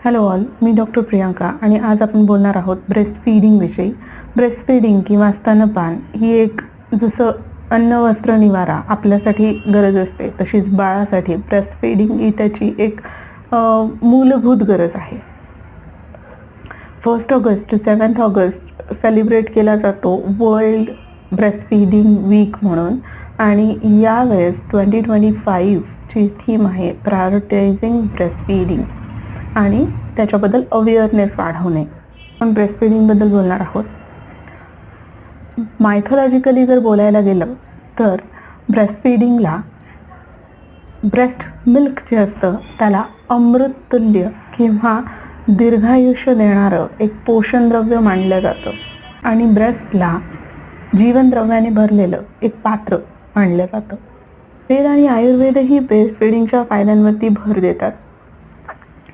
Hello all, मी doctor Priyanka आणि आज आपण बोलणार आहोत ब्रेस्ट फीडिंग विषयी. ब्रेस्ट फीडिंग किंवा स्तनपान ही एक जसं अन्न वस्त्र निवारा आपल्यासाठी गरज असते, तशीच बाळासाठी ब्रेस्ट फीडिंग ही त्याची एक मूलभूत गरज आहे. 1 ऑगस्ट ते 7 ऑगस्ट सेलिब्रेट केला जातो वर्ल्ड ब्रेस्ट फीडिंग वीक म्हणून. आणि यावेळेस 2025 ची थीम आहे प्रायोरिटायझिंग ब्रेस्ट फीडिंग आणि त्याच्याबद्दल अवेअरनेस वाढवणे. आपण ब्रेस्ट फीडिंगबद्दल बोलणार आहोत. मायथॉलॉजिकली जर बोलायला गेलं तर ब्रेस्ट फीडिंगला ब्रेस्ट मिल्क जे असतं त्याला अमृततुल्य किंवा दीर्घायुष्य देणारं एक पोषणद्रव्य मानलं जातं आणि ब्रेस्टला जीवनद्रव्याने भरलेलं एक पात्र मानलं जातं. वेद आणि आयुर्वेदही ब्रेस्ट फीडिंगच्या फायद्यांवरती भर देतात.